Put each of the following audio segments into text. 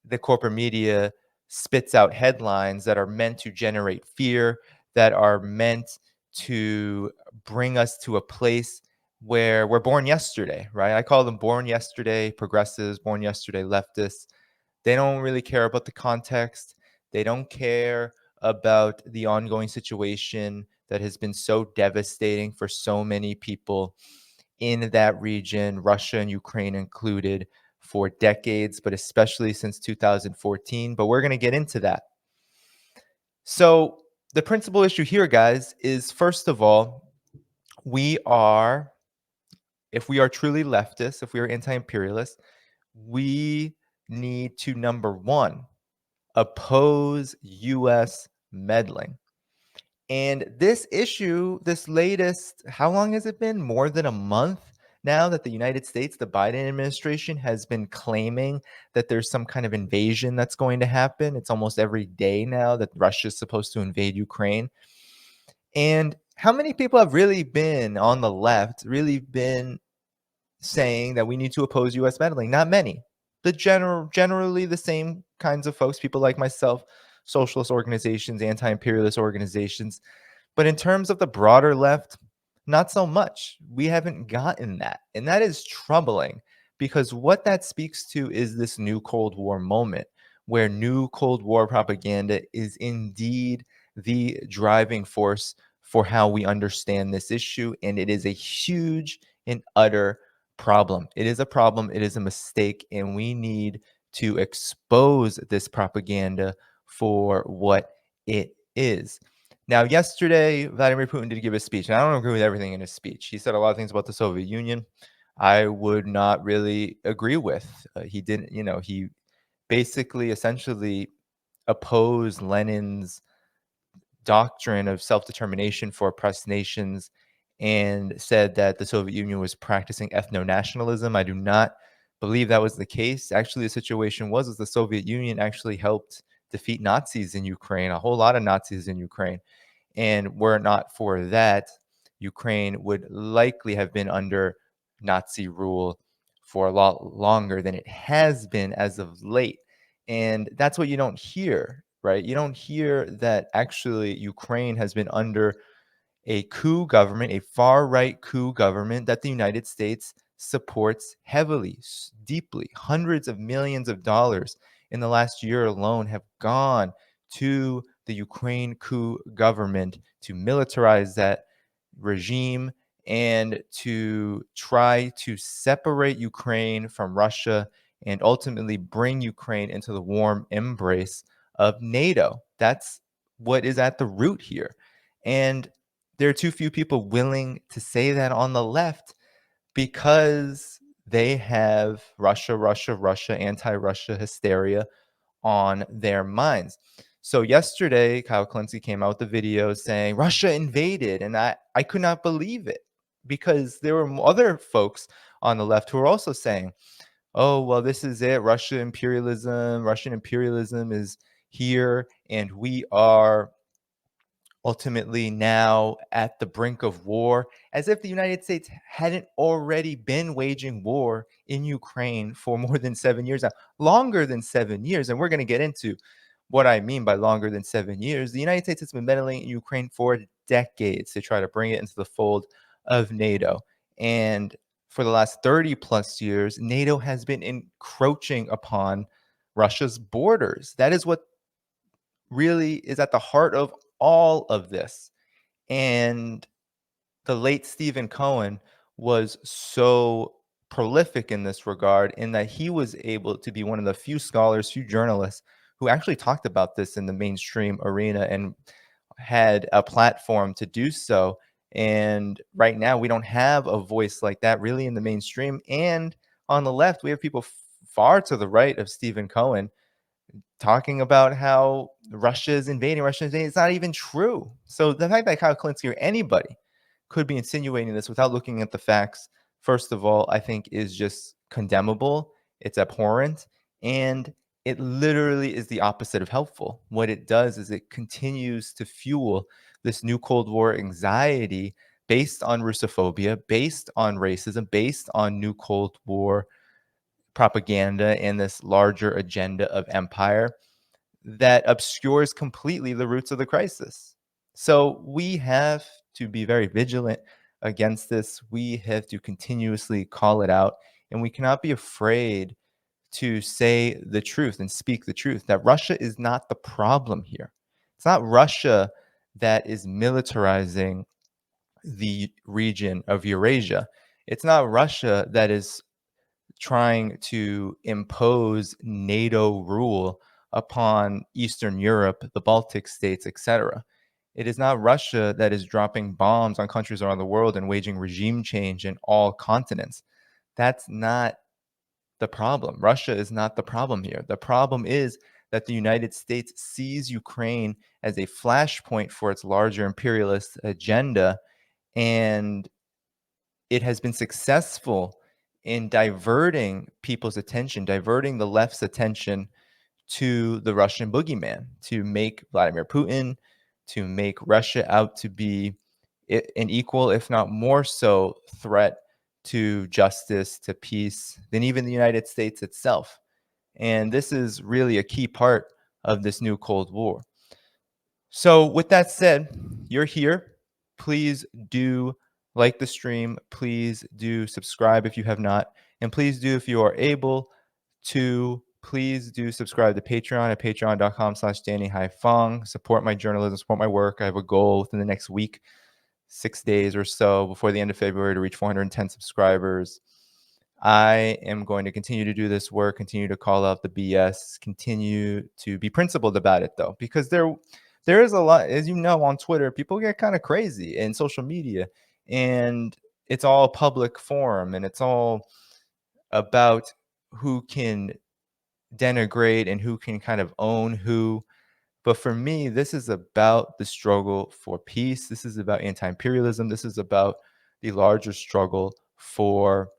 the corporate media spits out headlines that are meant to generate fear, that are meant to bring us to a place where we're born yesterday, right? I call them born yesterday progressives, born yesterday leftists. They don't really care about the context. They don't care about the ongoing situation that has been so devastating for so many people in that region, Russia and Ukraine included, for decades, but especially since 2014. But we're going to get into that. So, the principal issue here, guys, is first of all, we are, if we are truly leftists, if we are anti imperialist, we need to, number one, oppose US meddling. And this issue, this latest, how long has it been? More than a month now that the United States, the Biden administration, has been claiming that there's some kind of invasion that's going to happen. It's almost every day now that Russia is supposed to invade Ukraine. And how many people have really been on the left, really been saying that we need to oppose US meddling? Not many. Generally the same kinds of folks, people like myself, socialist organizations, anti-imperialist organizations. But in terms of the broader left, not so much. We haven't gotten that. And that is troubling because what that speaks to is this new Cold War moment where new Cold War propaganda is indeed the driving force for how we understand this issue. And it is a huge and utter problem. It is a problem. It is a mistake. And we need to expose this propaganda for what it is. Now, yesterday, Vladimir Putin did give a speech, and I don't agree with everything in his speech. He said a lot of things about the Soviet Union I would not really agree with. He didn't, he basically essentially opposed Lenin's doctrine of self-determination for oppressed nations and said that the Soviet Union was practicing ethno-nationalism. I do not believe that was the case. Actually, the situation was the Soviet Union actually helped defeat Nazis in Ukraine, a whole lot of Nazis in Ukraine. And were it not for that, Ukraine would likely have been under Nazi rule for a lot longer than it has been as of late. And that's what you don't hear, right? You don't hear that actually Ukraine has been under a coup government, a far right coup government that the United States supports heavily, deeply. Hundreds of millions of dollars in the last year alone have gone to the Ukraine coup government to militarize that regime and to try to separate Ukraine from Russia and ultimately bring Ukraine into the warm embrace of NATO. That's what is at the root here. And there are too few people willing to say that on the left because they have Russia, Russia, Russia, anti-Russia hysteria on their minds. So yesterday, Kyle Klinsky came out with the video saying Russia invaded, and I could not believe it because there were other folks on the left who were also saying, oh, well, this is it. Russian imperialism is here, and we are ultimately now at the brink of war, as if the United States hadn't already been waging war in Ukraine for more than 7 years now, longer than 7 years. And we're going to get into what I mean by longer than 7 years. The United States has been meddling in Ukraine for decades to try to bring it into the fold of NATO. And for the last 30 plus years, NATO has been encroaching upon Russia's borders. That is what really is at the heart of all of this. And the late Stephen Cohen was so prolific in this regard in that he was able to be one of the few scholars, few journalists who actually talked about this in the mainstream arena and had a platform to do so. And right now, we don't have a voice like that really in the mainstream. And on the left, we have people far to the right of Stephen Cohen talking about how Russia is invading. It's not even true. So the fact that Kyle Klinsky or anybody could be insinuating this without looking at the facts, first of all, I think is just condemnable. It's abhorrent. And it literally is the opposite of helpful. What it does is it continues to fuel this new Cold War anxiety based on Russophobia, based on racism, based on new Cold War propaganda and this larger agenda of empire that obscures completely the roots of the crisis. So we have to be very vigilant against this. We have to continuously call it out, and we cannot be afraid to say the truth and speak the truth that Russia is not the problem here. It's not Russia that is militarizing the region of Eurasia. It's not Russia that is trying to impose NATO rule upon Eastern Europe, the Baltic states, etc. It is not Russia that is dropping bombs on countries around the world and waging regime change in all continents. That's not the problem. Russia is not the problem here. The problem is that the United States sees Ukraine as a flashpoint for its larger imperialist agenda, and it has been successful in diverting people's attention, diverting the left's attention to the Russian boogeyman, to make Vladimir Putin, to make Russia out to be an equal, if not more so, threat to justice, to peace, than even the United States itself. And this is really a key part of this new Cold War. So, with that said, you're here. Please do like the stream. Please do subscribe if you have not. And please do, if you are able to, please do subscribe to Patreon at patreon.com/Danny Haiphong. Support my journalism, support my work. I have a goal within the next week, 6 days or so before the end of February to reach 410 subscribers. I am going to continue to do this work, continue to call out the BS, continue to be principled about it, though, because there is a lot, as you know, on Twitter, people get kind of crazy in social media, and it's all public forum, and it's all about who can denigrate and who can kind of own who. But for me, this is about the struggle for peace. This is about anti-imperialism. This is about the larger struggle for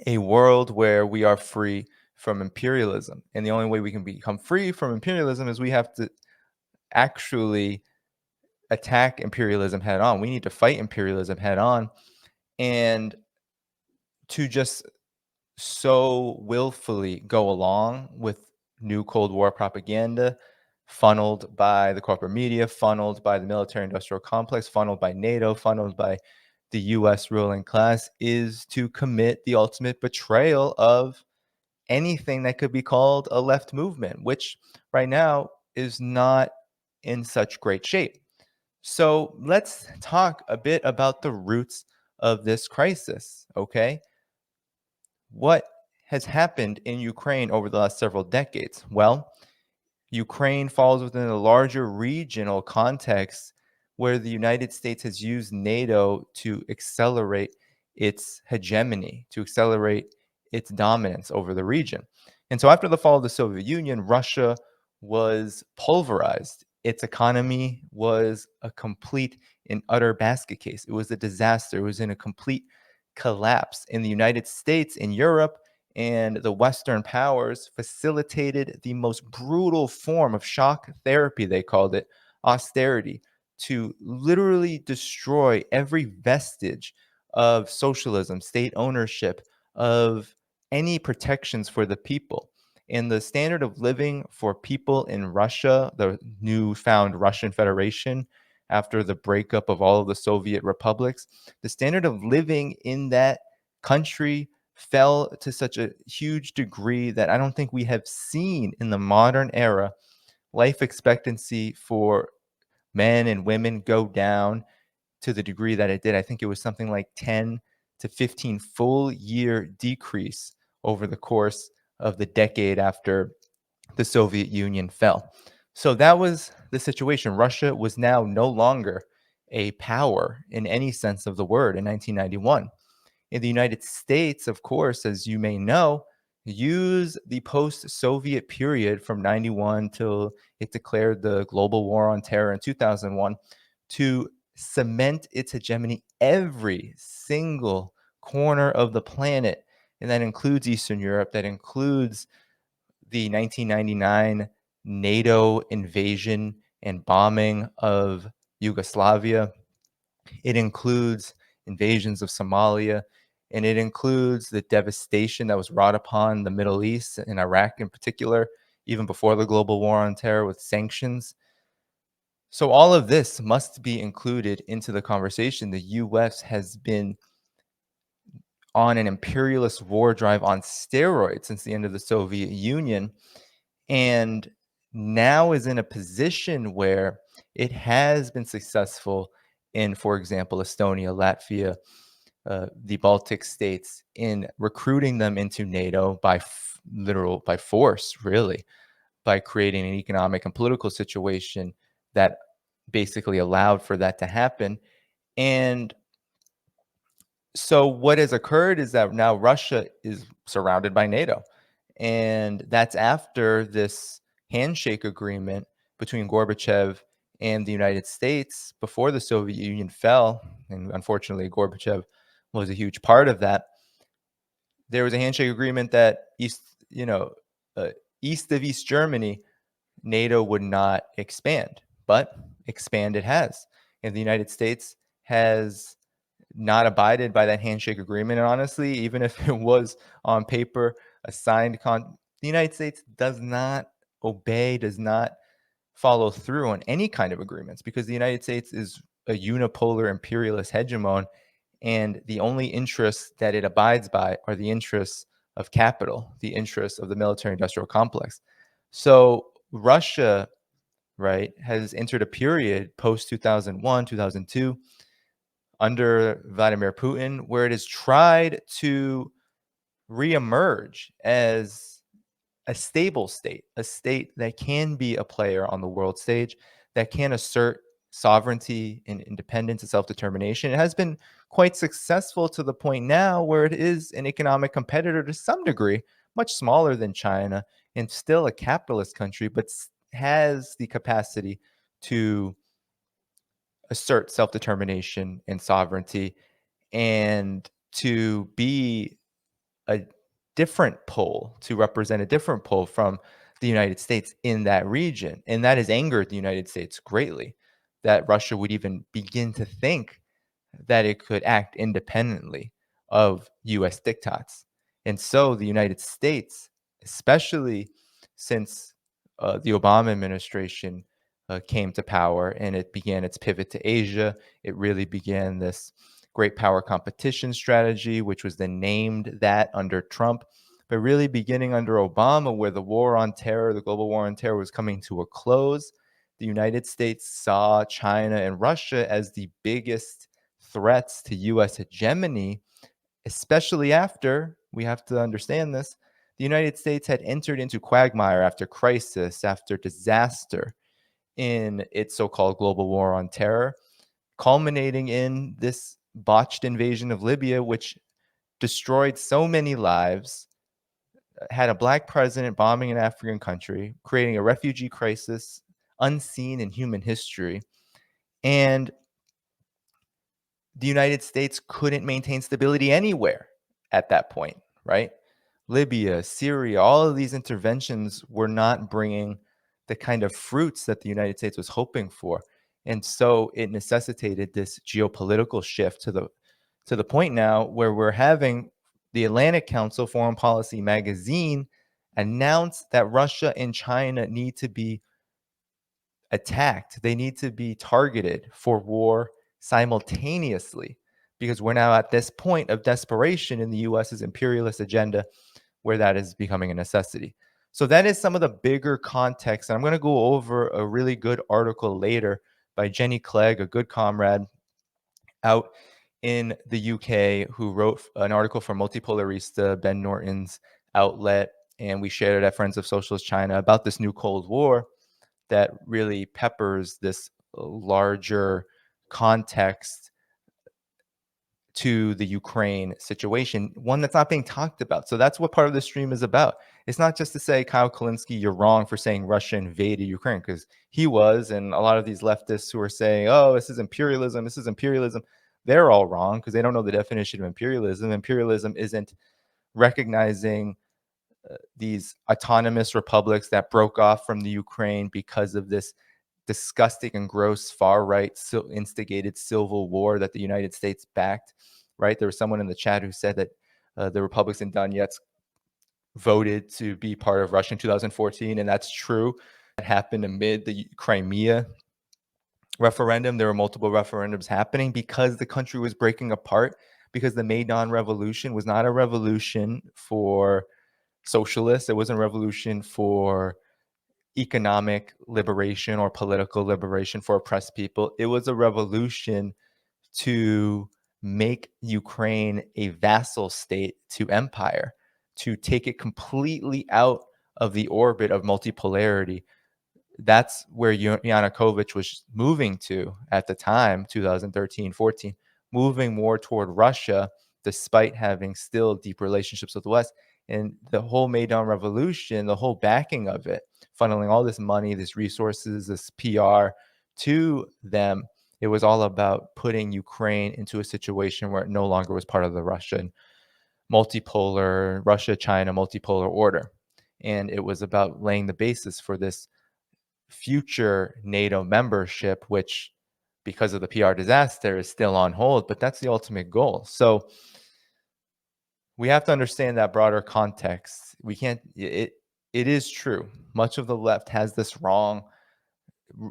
a world where we are free from imperialism. And the only way we can become free from imperialism is we have to actually attack imperialism head on. We need to fight imperialism head on. And to just so willfully go along with new Cold War propaganda, funneled by the corporate media, funneled by the military industrial complex, funneled by NATO, funneled by the US ruling class, is to commit the ultimate betrayal of anything that could be called a left movement, which right now is not in such great shape. So let's talk a bit about the roots of this crisis, okay? What has happened in Ukraine over the last several decades? Well, Ukraine falls within a larger regional context where the United States has used NATO to accelerate its hegemony, to accelerate its dominance over the region. And so after the fall of the Soviet Union, Russia was pulverized. Its economy was a complete and utter basket case. It was a disaster. It was in a complete collapse. In the United States, in Europe, and the Western powers facilitated the most brutal form of shock therapy, they called it, austerity, to literally destroy every vestige of socialism, state ownership, of any protections for the people. And the standard of living for people in Russia, the newfound Russian Federation, after the breakup of all of the Soviet republics, the standard of living in that country fell to such a huge degree that I don't think we have seen in the modern era life expectancy for men and women go down to the degree that it did. I think it was something like 10 to 15 full year decrease over the course of the decade after the Soviet Union fell. So that was the situation. Russia was now no longer a power in any sense of the word in 1991. In the United States, of course, as you may know, use the post-Soviet period from 91 till it declared the global war on terror in 2001 to cement its hegemony every single corner of the planet. And that includes Eastern Europe, that includes the 1999 NATO invasion and bombing of Yugoslavia. It includes invasions of Somalia. and it includes the devastation that was wrought upon the Middle East and Iraq in particular, even before the global war on terror with sanctions. So all of this must be included into the conversation. The US has been on an imperialist war drive on steroids since the end of the Soviet Union, and now is in a position where it has been successful in, for example, Estonia, Latvia, the Baltic states, in recruiting them into NATO by literal by force, really, by creating an economic and political situation that basically allowed for that to happen. And so what has occurred is that now Russia is surrounded by NATO. And that's after this handshake agreement between Gorbachev and the United States before the Soviet Union fell. And unfortunately, Gorbachev was a huge part of that. There was a handshake agreement that uh, east of East Germany, NATO would not expand, but expand it has. And the United States has not abided by that handshake agreement. And honestly, even if it was on paper a signed the United States does not obey, does not follow through on any kind of agreements because the United States is a unipolar imperialist hegemon, and the only interests that it abides by are the interests of capital, the interests of the military industrial complex. So Russia, right, has entered a period post 2001, 2002 under Vladimir Putin, where it has tried to reemerge as a stable state, a state that can be a player on the world stage, that can assert sovereignty and independence and self determination. It has been quite successful to the point now where it is an economic competitor to some degree, much smaller than China, and still a capitalist country, but has the capacity to assert self determination and sovereignty and to be a different pole, to represent a different pole from the United States in that region. And that has angered the United States greatly, that Russia would even begin to think that it could act independently of US diktats. And so the United States, especially since the Obama administration came to power and it began its pivot to Asia, it really began this great power competition strategy, which was then named that under Trump. But really, beginning under Obama, where the war on terror, the global war on terror, was coming to a close, the United States saw China and Russia as the biggest threats to US hegemony, especially after, we have to understand this, the United States had entered into quagmire after crisis, after disaster in its so called global war on terror, culminating in this botched invasion of Libya, which destroyed so many lives, had a black president bombing an African country, creating a refugee crisis unseen in human history. And the United States couldn't maintain stability anywhere at that point, right? Libya, Syria, all of these interventions were not bringing the kind of fruits that the United States was hoping for. And so it necessitated this geopolitical shift to the point now where we're having the Atlantic Council Foreign Policy magazine announce that Russia and China need to be attacked. They need to be targeted for war simultaneously because we're now at this point of desperation in the US's imperialist agenda where that is becoming a necessity. So that is some of the bigger context. And I'm going to go over a really good article later by Jenny Clegg, a good comrade out in the UK, who wrote an article for Multipolarista, Ben Norton's outlet, and we shared it at Friends of Socialist China about this new Cold War that really peppers this larger context to the Ukraine situation, one that's not being talked about. So that's what part of the stream is about. It's not just to say, Kyle Kalinske, you're wrong for saying Russia invaded Ukraine, because he was, and a lot of these leftists who are saying, oh, this is imperialism, they're all wrong because they don't know the definition of imperialism. Imperialism isn't recognizing these autonomous republics that broke off from the Ukraine because of this disgusting and gross far right instigated civil war that the United States backed, right? There was someone in the chat who said that the Republicans in Donetsk voted to be part of Russia in 2014, and that's true. That happened amid the Crimea referendum. There were multiple referendums happening because the country was breaking apart, because the Maidan Revolution was not a revolution for socialists. It wasn't a revolution for economic liberation or political liberation for oppressed people. It was a revolution to make Ukraine a vassal state to empire, to take it completely out of the orbit of multipolarity. That's where Yanukovych was moving to at the time, 2013, 14, moving more toward Russia, despite having still deep relationships with the West. And the whole Maidan Revolution, the whole backing of it, funneling all this money, this resources, this PR to them, it was all about putting Ukraine into a situation where it no longer was part of the Russian multipolar, Russia-China multipolar order. And it was about laying the basis for this future NATO membership, which, because of the PR disaster, is still on hold, but that's the ultimate goal. So we have to understand that broader context. We can't, it is true. Much of the left has this wrong.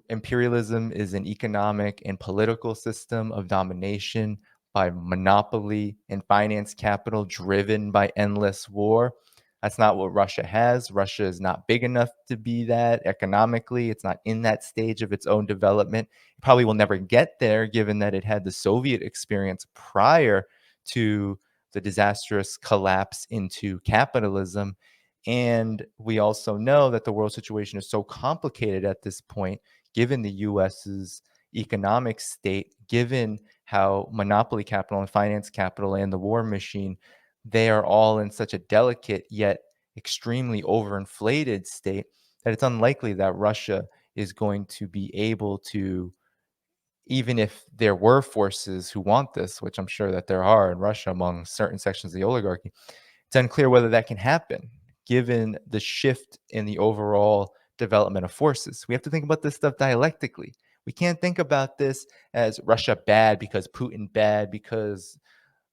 Imperialism is an economic and political system of domination by monopoly and finance capital driven by endless war. That's not what Russia has. Russia is not big enough to be that economically. It's not in that stage of its own development. It probably will never get there, given that it had the Soviet experience prior to the disastrous collapse into capitalism. And we also know that the world situation is so complicated at this point, given the US's economic state, given how monopoly capital and finance capital and the war machine, they are all in such a delicate yet extremely overinflated state, that it's unlikely that Russia is going to be able to, even if there were forces who want this, which I'm sure that there are in Russia among certain sections of the oligarchy, it's unclear whether that can happen given the shift in the overall development of forces. We have to think about this stuff dialectically. We can't think about this as Russia bad because Putin bad, because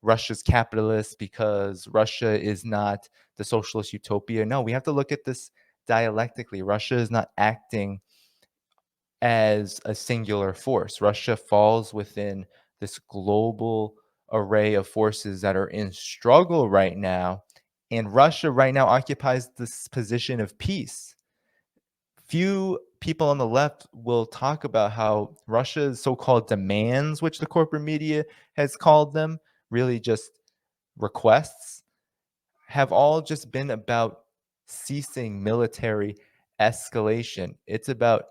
Russia's capitalist, because Russia is not the socialist utopia. No, we have to look at this dialectically. Russia is not acting as a singular force. Russia falls within this global array of forces that are in struggle right now. And Russia right now occupies this position of peace. Few people on the left will talk about how Russia's so called demands, which the corporate media has called them, really just requests, have all just been about ceasing military escalation. It's about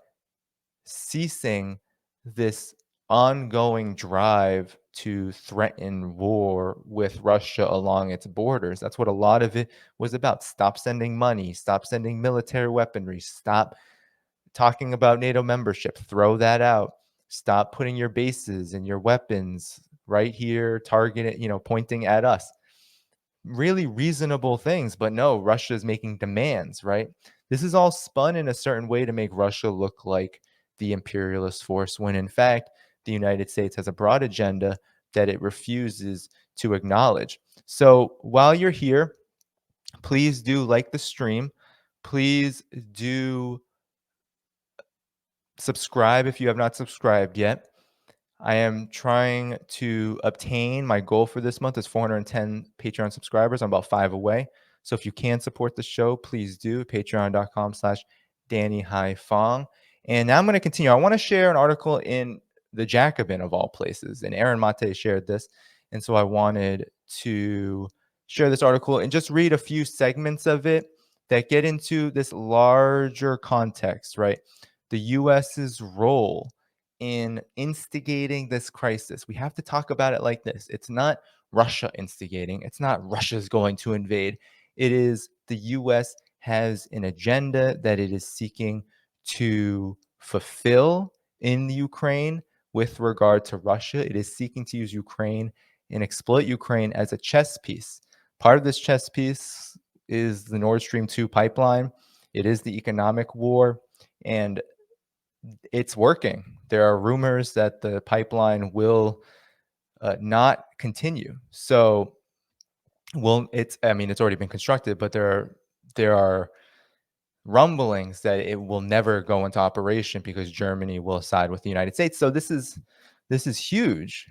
ceasing this ongoing drive to threaten war with Russia along its borders. That's what a lot of it was about. Stop sending money, stop sending military weaponry, stop talking about NATO membership, throw that out. Stop putting your bases and your weapons right here, targeted, pointing at us. Really reasonable things, but no, Russia is making demands, right? This is all spun in a certain way to make Russia look like the imperialist force, when in fact, the United States has a broad agenda that it refuses to acknowledge. So while you're here, please do like the stream. Please do subscribe if you have not subscribed yet. I am trying to obtain, my goal for this month is 410 Patreon subscribers. I'm about 5 away. So if you can support the show, please do. Patreon.com/Danny Haiphong. And now I'm going to continue. I want to share an article in the Jacobin of all places. And Aaron Mate shared this. And so I wanted to share this article and just read a few segments of it that get into this larger context, right? The US's role in instigating this crisis. We have to talk about it like this. It's not Russia instigating, it's not Russia's going to invade. It is the US has an agenda that it is seeking to fulfill in the Ukraine with regard to Russia. It is seeking to use Ukraine and exploit Ukraine as a chess piece. Part of this chess piece is the Nord Stream 2 pipeline. It is the economic war, and it's working. There are rumors that the pipeline will not continue. So, well, it's I mean, it's already been constructed, but there are rumblings that it will never go into operation because Germany will side with the United States. So this is huge.